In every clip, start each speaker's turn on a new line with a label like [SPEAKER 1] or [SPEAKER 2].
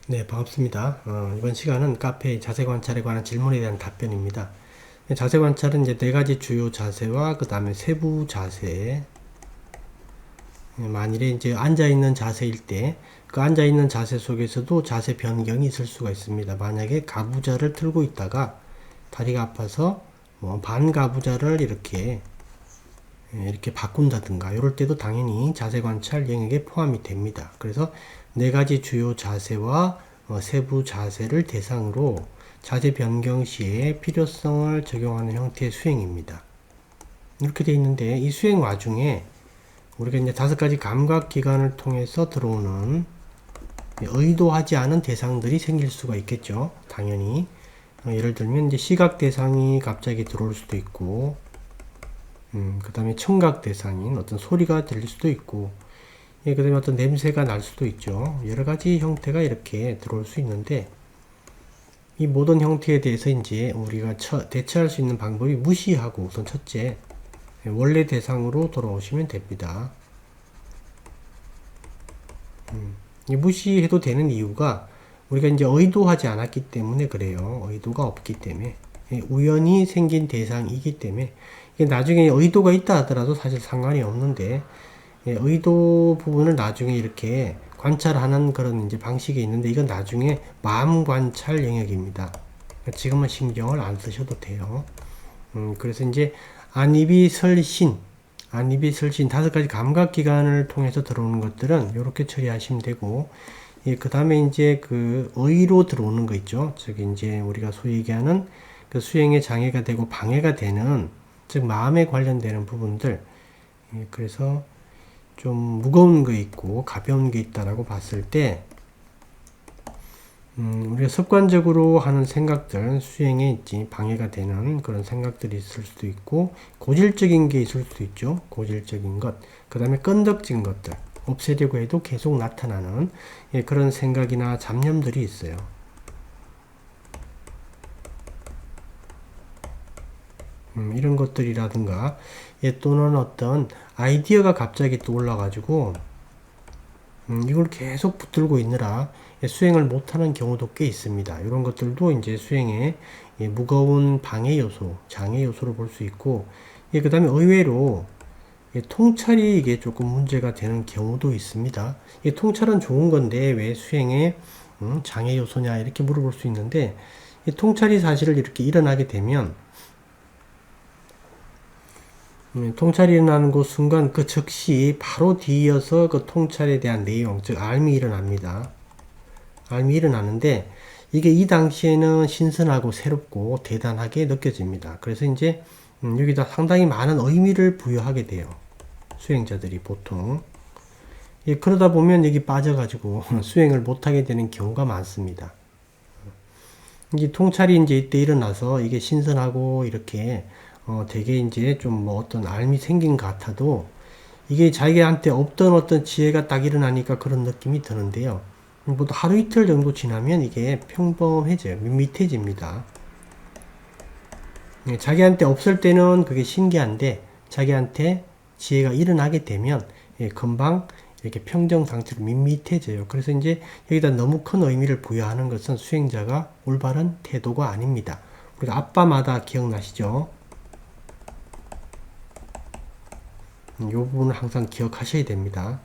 [SPEAKER 1] 네, 반갑습니다. 이번 시간은 카페 자세 관찰에 관한 질문에 대한 답변입니다. 자세 관찰은 이제 네 가지 주요 자세와 그 다음에 세부 자세. 만일에 이제 앉아있는 자세일 때, 그 앉아있는 자세 속에서도 자세 변경이 있을 수가 있습니다. 만약에 가부좌를 틀고 있다가 다리가 아파서 뭐 반가부좌를 이렇게 바꾼다든가 이럴 때도 당연히 자세 관찰 영역에 포함이 됩니다. 그래서 네 가지 주요 자세와 세부 자세를 대상으로 자세 변경 시에 필요성을 적용하는 형태의 수행입니다. 이렇게 되어 있는데 이 수행 와중에 우리가 이제 5가지 감각 기관을 통해서 들어오는 의도하지 않은 대상들이 생길 수가 있겠죠. 당연히 예를 들면 이제 시각 대상이 갑자기 들어올 수도 있고, 그 다음에 청각 대상인 어떤 소리가 들릴 수도 있고, 그 다음에 어떤 냄새가 날 수도 있죠. 여러 가지 형태가 이렇게 들어올 수 있는데, 이 모든 형태에 대해서 이제 우리가 대처할 수 있는 방법이 무시하고 우선 첫째, 원래 대상으로 돌아오시면 됩니다. 이 무시해도 되는 이유가 우리가 이제 의도하지 않았기 때문에 그래요. 의도가 없기 때문에. 우연히 생긴 대상이기 때문에. 이게 나중에 의도가 있다 하더라도 사실 상관이 없는데, 의도 부분을 나중에 이렇게 관찰하는 그런 이제 방식이 있는데, 이건 나중에 마음 관찰 영역입니다. 지금은 신경을 안 쓰셔도 돼요. 그래서 이제 안입이 설신 5가지 감각기관을 통해서 들어오는 것들은 이렇게 처리하시면 되고, 그 다음에 이제 그 의로 들어오는 거 있죠. 저기 이제 우리가 소위 얘기하는 그 수행에 장애가 되고 방해가 되는, 즉 마음에 관련되는 부분들, 그래서 좀 무거운 거 있고 가벼운 게 있다라고 봤을 때, 우리가 습관적으로 하는 생각들, 수행에 있지 방해가 되는 그런 생각들이 있을 수도 있고, 고질적인 게 있을 수도 있죠. 고질적인 것. 그 다음에 끈덕진 것들. 없애려고 해도 계속 나타나는 그런 생각이나 잡념들이 있어요. 이런 것들이라든가, 또는 어떤 아이디어가 갑자기 또 올라가지고, 이걸 계속 붙들고 있느라 수행을 못하는 경우도 꽤 있습니다. 이런 것들도 이제 수행의 무거운 방해 요소, 장애 요소로 볼 수 있고, 그 다음에 의외로 통찰이 이게 조금 문제가 되는 경우도 있습니다. 통찰은 좋은 건데 왜 수행에 장애 요소냐 이렇게 물어볼 수 있는데, 통찰이 사실 이렇게 일어나게 되면 통찰이 일어나는 그 순간 그 즉시 바로 뒤이어서 그 통찰에 대한 내용, 즉 알미 일어납니다. 알미 일어나는데 이게 이 당시에는 신선하고 새롭고 대단하게 느껴집니다. 그래서 이제 여기다 상당히 많은 의미를 부여하게 돼요. 수행자들이 보통. 그러다 보면 여기 빠져가지고 수행을 못하게 되는 경우가 많습니다. 이제 통찰이 이제 이때 일어나서 이게 신선하고 이렇게 되게 이제 좀 뭐 어떤 알미 생긴 것 같아도 이게 자기한테 없던 어떤 지혜가 딱 일어나니까 그런 느낌이 드는데요. 뭐 하루 이틀 정도 지나면 이게 평범해져요. 밋밋해집니다. 자기한테 없을 때는 그게 신기한데 자기한테 지혜가 일어나게 되면 금방 이렇게 평정 상태로 밋밋해져요. 그래서 이제 여기다 너무 큰 의미를 부여하는 것은 수행자가 올바른 태도가 아닙니다. 우리가 아빠마다 기억나시죠? 이 부분을 항상 기억하셔야 됩니다.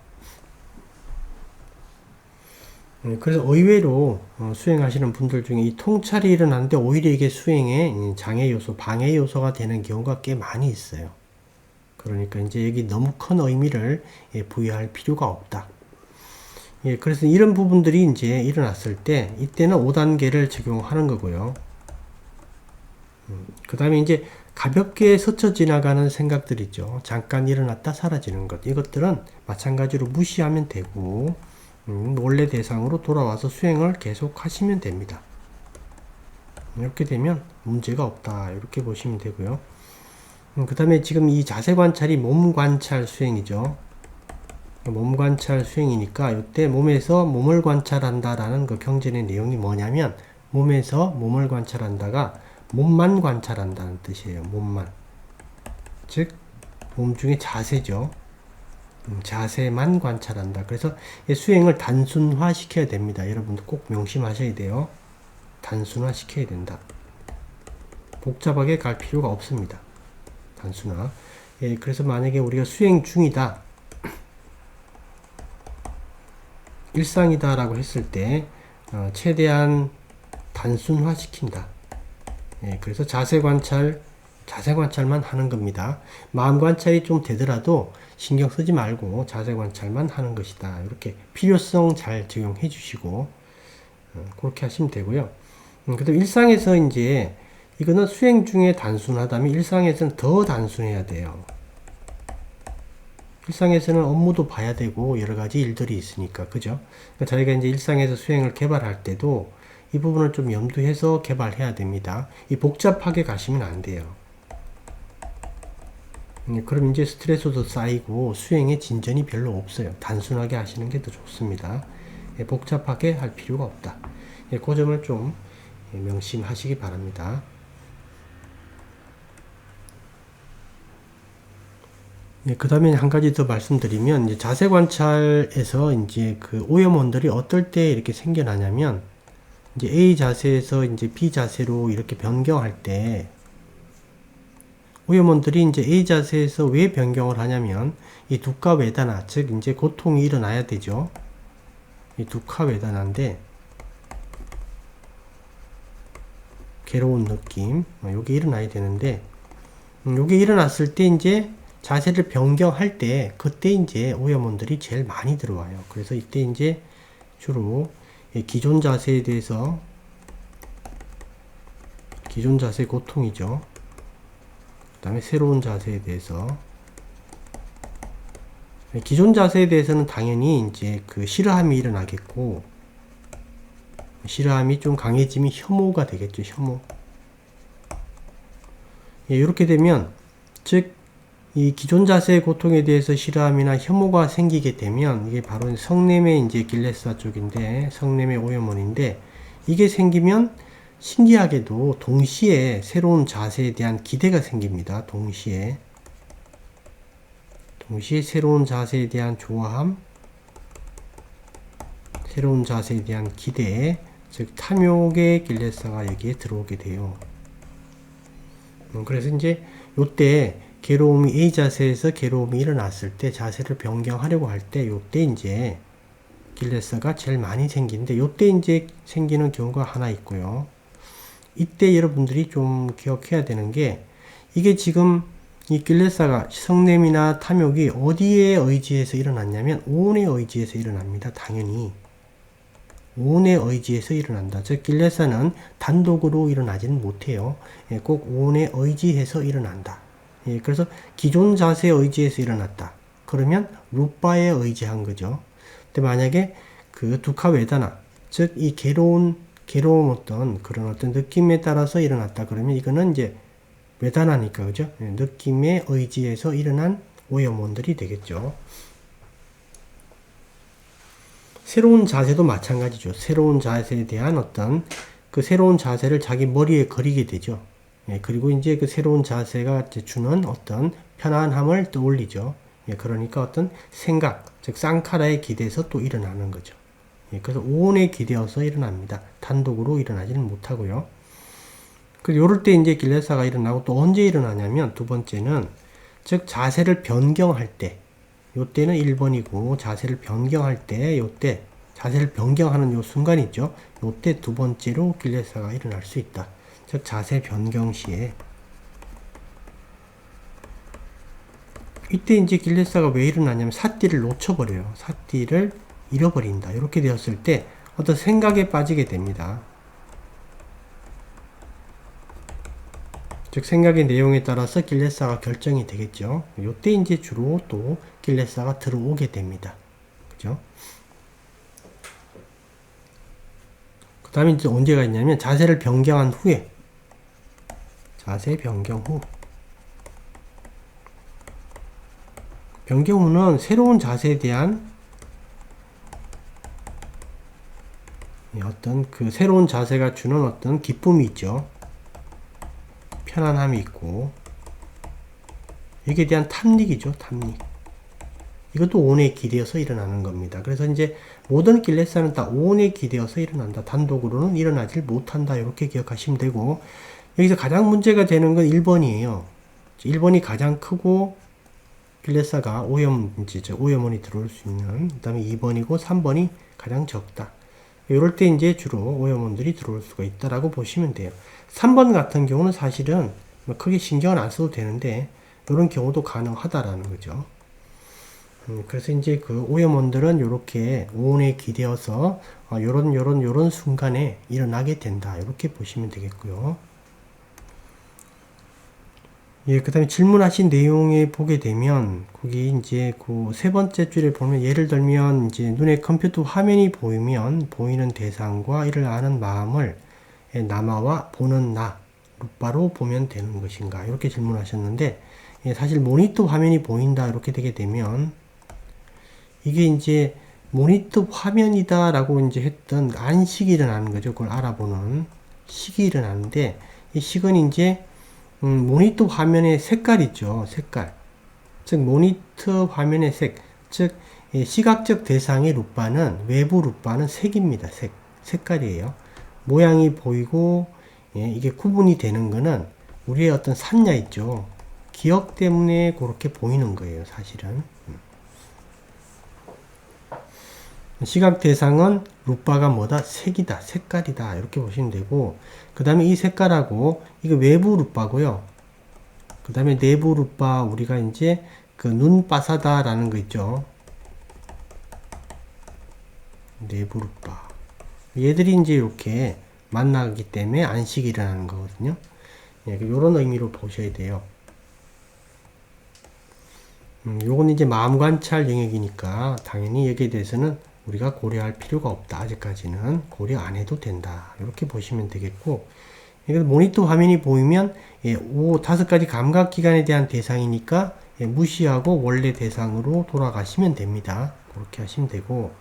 [SPEAKER 1] 그래서 의외로 수행하시는 분들 중에 이 통찰이 일어나는데 오히려 이게 수행에 장애 요소, 방해 요소가 되는 경우가 꽤 많이 있어요. 그러니까 이제 여기 너무 큰 의미를 부여할 필요가 없다. 그래서 이런 부분들이 이제 일어났을 때 이때는 5단계를 적용하는 거고요. 그 다음에 이제 가볍게 스쳐 지나가는 생각들 있죠. 잠깐 일어났다 사라지는 것. 이것들은 마찬가지로 무시하면 되고, 원래 대상으로 돌아와서 수행을 계속 하시면 됩니다. 이렇게 되면 문제가 없다. 이렇게 보시면 되고요. 그 다음에 지금 이 자세 관찰이 몸 관찰 수행이죠. 몸 관찰 수행이니까 이때 몸에서 몸을 관찰한다라는 그 경전의 내용이 뭐냐면, 몸에서 몸을 관찰한다가 몸만 관찰한다는 뜻이에요. 몸만. 즉, 몸 중에 자세죠. 자세만 관찰한다. 그래서 수행을 단순화 시켜야 됩니다. 여러분들 꼭 명심하셔야 돼요. 단순화 시켜야 된다. 복잡하게 갈 필요가 없습니다. 단순화. 그래서 만약에 우리가 수행 중이다, 일상이다 라고 했을 때 최대한 단순화 시킨다. 그래서 자세 관찰만 하는 겁니다. 마음 관찰이 좀 되더라도 신경 쓰지 말고 자세 관찰만 하는 것이다. 이렇게 필요성 잘 적용해 주시고 그렇게 하시면 되고요. 그다음 일상에서 이제 이거는 수행 중에 단순하다면 일상에서는 더 단순해야 돼요. 일상에서는 업무도 봐야 되고 여러 가지 일들이 있으니까, 그죠? 그러니까 저희가 이제 일상에서 수행을 개발할 때도 이 부분을 좀 염두해서 개발해야 됩니다. 이 복잡하게 가시면 안 돼요. 그럼 이제 스트레스도 쌓이고 수행에 진전이 별로 없어요. 단순하게 하시는 게 더 좋습니다. 복잡하게 할 필요가 없다. 그 점을 좀 명심하시기 바랍니다. 그 다음에 한 가지 더 말씀드리면, 이제 자세 관찰에서 이제 그 오염원들이 어떨 때 이렇게 생겨나냐면, 이제 A 자세에서 이제 B 자세로 이렇게 변경할 때, 오염원들이 이제 A 자세에서 왜 변경을 하냐면, 이 두카 웨다나, 즉 이제 고통이 일어나야 되죠. 이 두카 웨다나인데, 괴로운 느낌, 요게 일어나야 되는데, 요게 일어났을 때 이제 자세를 변경할 때 그때 이제 오염원들이 제일 많이 들어와요. 그래서 이때 이제 주로 기존 자세에 대해서, 기존 자세 고통이죠. 그 다음에 새로운 자세에 대해서, 기존 자세에 대해서는 당연히 이제 그 싫어함이 일어나겠고, 싫어함이 좀 강해지면 혐오가 되겠죠. 혐오. 이렇게 되면, 즉 이 기존 자세의 고통에 대해서 싫어함이나 혐오가 생기게 되면 이게 바로 성냄의 이제 길레사 쪽인데, 성냄의 오염원인데, 이게 생기면 신기하게도 동시에 새로운 자세에 대한 기대가 생깁니다. 동시에 새로운 자세에 대한 좋아함, 새로운 자세에 대한 기대, 즉 탐욕의 길레사가 여기에 들어오게 돼요. 그래서 이제 요때 괴로움이 A 자세에서 괴로움이 일어났을 때 자세를 변경하려고 할 때 요때 이제 길레사가 제일 많이 생기는데, 요때 이제 생기는 경우가 하나 있고요. 이때 여러분들이 좀 기억해야 되는 게, 이게 지금 이 길레사가 성냄이나 탐욕이 어디에 의지해서 일어났냐면 온에 의지해서 일어납니다. 당연히 온에 의지해서 일어난다. 즉 길레사는 단독으로 일어나지는 못해요. 꼭 온에 의지해서 일어난다. 그래서 기존 자세에 의지해서 일어났다. 그러면 루파에 의지한 거죠. 근데 만약에 그 두카 웨다나, 즉 이 괴로운 어떤 그런 어떤 느낌에 따라서 일어났다. 그러면 이거는 이제 웨다나니까, 그죠? 느낌에 의지해서 일어난 오염원들이 되겠죠. 새로운 자세도 마찬가지죠. 새로운 자세에 대한 어떤 그 새로운 자세를 자기 머리에 그리게 되죠. 그리고 이제 그 새로운 자세가 이제 주는 어떤 편안함을 떠올리죠. 그러니까 어떤 생각, 즉 쌍카라에 기대서 또 일어나는 거죠. 그래서 오온에 기대어서 일어납니다. 단독으로 일어나지는 못하고요. 그 요럴 때 이제 길레사가 일어나고, 또 언제 일어나냐면 두 번째는, 즉 자세를 변경할 때, 요때는 1번이고 자세를 변경할 때, 요때 자세를 변경하는 요 순간 있죠. 요때 두 번째로 길레사가 일어날 수 있다. 즉 자세 변경 시에, 이때 이제 길레사가 왜 일어나냐면 사띠를 놓쳐버려요. 사띠를 잃어버린다. 이렇게 되었을 때 어떤 생각에 빠지게 됩니다. 즉 생각의 내용에 따라서 길레사가 결정이 되겠죠. 요때 이제 주로 또 길레사가 들어오게 됩니다. 그죠? 그 다음에 이제 언제가 있냐면 자세를 변경한 후에, 자세 변경 후, 변경 후는 새로운 자세에 대한 어떤 그 새로운 자세가 주는 어떤 기쁨이 있죠. 편안함이 있고, 여기에 대한 탐닉이죠. 탐닉. 이것도 오온에 기대어서 일어나는 겁니다. 그래서 이제 모든 길레사는 다 오온에 기대어서 일어난다. 단독으로는 일어나질 못한다. 이렇게 기억하시면 되고, 여기서 가장 문제가 되는 건 1번이에요. 1번이 가장 크고 길레사가 오염원이 들어올 수 있는, 그 다음에 2번이고 3번이 가장 적다. 이럴 때 이제 주로 오염원들이 들어올 수가 있다라고 보시면 돼요. 3번 같은 경우는 사실은 크게 신경을 안 써도 되는데 이런 경우도 가능하다라는 거죠. 그래서 이제 그 오염원들은 이렇게 오온에 기대어서 요런 순간에 일어나게 된다. 이렇게 보시면 되겠고요. 예, 그 다음에 질문하신 내용에 보게 되면, 거기 이제 그 세 번째 줄에 보면, 예를 들면, 이제 눈에 컴퓨터 화면이 보이면, 보이는 대상과 이를 아는 마음을 남아와 보는 나, 루파로 보면 되는 것인가? 이렇게 질문하셨는데, 예, 사실 모니터 화면이 보인다. 이렇게 되게 되면, 이게 이제 모니터 화면이다라고 이제 했던 안식이 일어나는 거죠. 그걸 알아보는 식이 일어나는데, 이 식은 이제 모니터 화면의 색깔 있죠. 색깔. 즉 모니터 화면의 색. 즉 시각적 대상의 루파는, 외부 루파는 색입니다. 색깔이에요. 모양이 보이고 이게 구분이 되는 거는 우리의 어떤 산야 있죠. 기억 때문에 그렇게 보이는 거예요. 사실은. 시각 대상은 루파가 뭐다? 색이다. 색깔이다. 이렇게 보시면 되고, 그 다음에 이 색깔하고, 이거 외부 루파고요. 그 다음에 내부 루파, 우리가 이제 그 눈바사다라는 거 있죠. 내부 루파. 얘들이 이제 이렇게 만나기 때문에 안식이 일어나는 거거든요. 예, 이런 의미로 보셔야 돼요. 요건 이제 마음 관찰 영역이니까 당연히 여기에 대해서는 우리가 고려할 필요가 없다. 아직까지는 고려 안 해도 된다. 이렇게 보시면 되겠고, 모니터 화면이 보이면 다섯 가지 감각기관에 대한 대상이니까 무시하고 원래 대상으로 돌아가시면 됩니다. 그렇게 하시면 되고,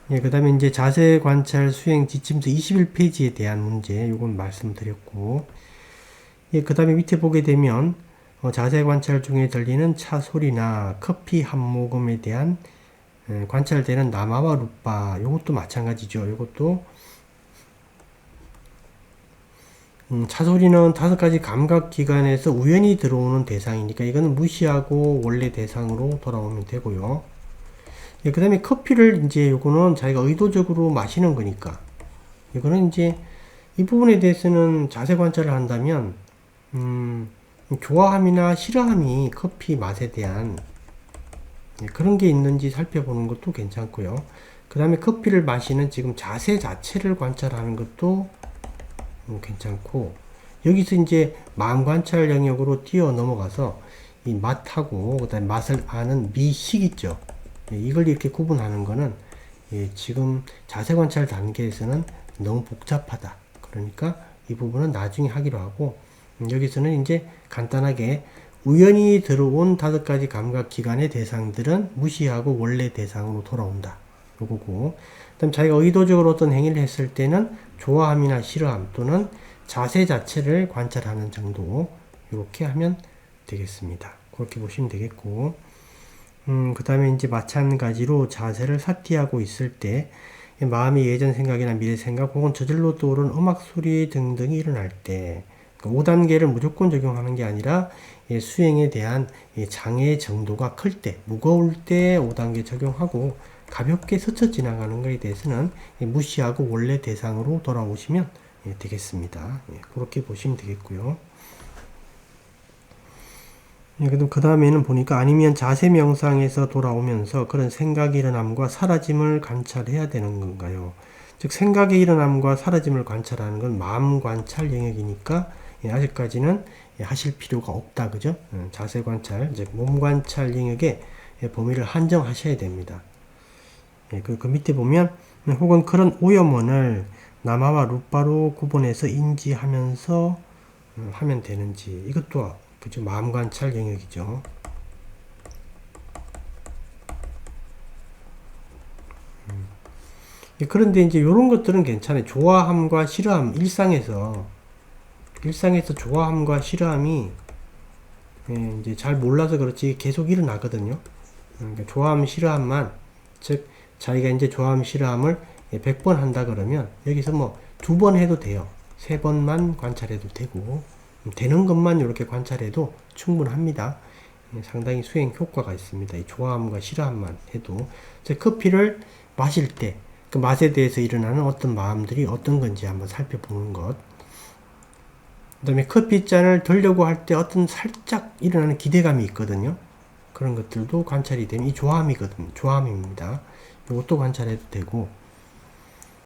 [SPEAKER 1] 그 다음에 이제 자세 관찰 수행 지침서 21페이지에 대한 문제, 요건 말씀드렸고, 그 다음에 밑에 보게 되면 자세 관찰 중에 들리는 차 소리나 커피 한 모금에 대한 관찰되는 남아와 루파, 요것도 마찬가지죠. 요것도 차소리는 다섯 가지 감각기관에서 우연히 들어오는 대상이니까 이거는 무시하고 원래 대상으로 돌아오면 되고요. 그 다음에 커피를 이제 요거는 자기가 의도적으로 마시는 거니까 이거는 이제 이 부분에 대해서는 자세 관찰을 한다면 좋아함이나 싫어함이 커피 맛에 대한 그런 게 있는지 살펴보는 것도 괜찮고요. 그 다음에 커피를 마시는 지금 자세 자체를 관찰하는 것도 괜찮고, 여기서 이제 마음 관찰 영역으로 뛰어 넘어가서 이 맛하고 그 다음에 맛을 아는 미식 있죠. 이걸 이렇게 구분하는 거는 지금 자세 관찰 단계에서는 너무 복잡하다. 그러니까 이 부분은 나중에 하기로 하고, 여기서는 이제 간단하게 우연히 들어온 다섯 가지 감각 기관의 대상들은 무시하고 원래 대상으로 돌아온다. 요거고, 그다음 자기가 의도적으로 어떤 행위를 했을 때는 좋아함이나 싫어함 또는 자세 자체를 관찰하는 정도, 이렇게 하면 되겠습니다. 그렇게 보시면 되겠고, 그 다음에 이제 마찬가지로 자세를 사티하고 있을 때 마음이 예전 생각이나 미래 생각 혹은 저절로 떠오른 음악 소리 등등이 일어날 때 5단계를 무조건 적용하는 게 아니라 수행에 대한 장애의 정도가 클 때, 무거울 때 5단계 적용하고 가볍게 스쳐 지나가는 것에 대해서는 무시하고 원래 대상으로 돌아오시면 되겠습니다. 그렇게 보시면 되겠고요. 그 다음에는 보니까 아니면 자세 명상에서 돌아오면서 그런 생각의 일어남과 사라짐을 관찰해야 되는 건가요? 즉 생각의 일어남과 사라짐을 관찰하는 건 마음 관찰 영역이니까 아직까지는 하실 필요가 없다. 그죠? 자세 관찰, 즉 몸 관찰 영역에 범위를 한정하셔야 됩니다. 그 밑에 보면 혹은 그런 오염원을 남아와 루파로 구분해서 인지하면서 하면 되는지, 이것도 그죠? 마음 관찰 영역이죠. 그런데 이제 이런 것들은 괜찮아요. 좋아함과 싫어함, 일상에서 좋아함과 싫어함이 이제 잘 몰라서 그렇지 계속 일어나거든요. 그러니까 좋아함, 싫어함만, 즉, 자기가 이제 좋아함, 싫어함을 100번 한다 그러면 여기서 뭐 2번 해도 돼요. 3번만 관찰해도 되고, 되는 것만 이렇게 관찰해도 충분합니다. 상당히 수행 효과가 있습니다. 이 좋아함과 싫어함만 해도. 커피를 마실 때, 그 맛에 대해서 일어나는 어떤 마음들이 어떤 건지 한번 살펴보는 것. 그 다음에 커피잔을 들려고 할 때 어떤 살짝 일어나는 기대감이 있거든요. 그런 것들도 관찰이 되면 이 좋아함이거든요. 좋아함입니다. 이것도 관찰해도 되고,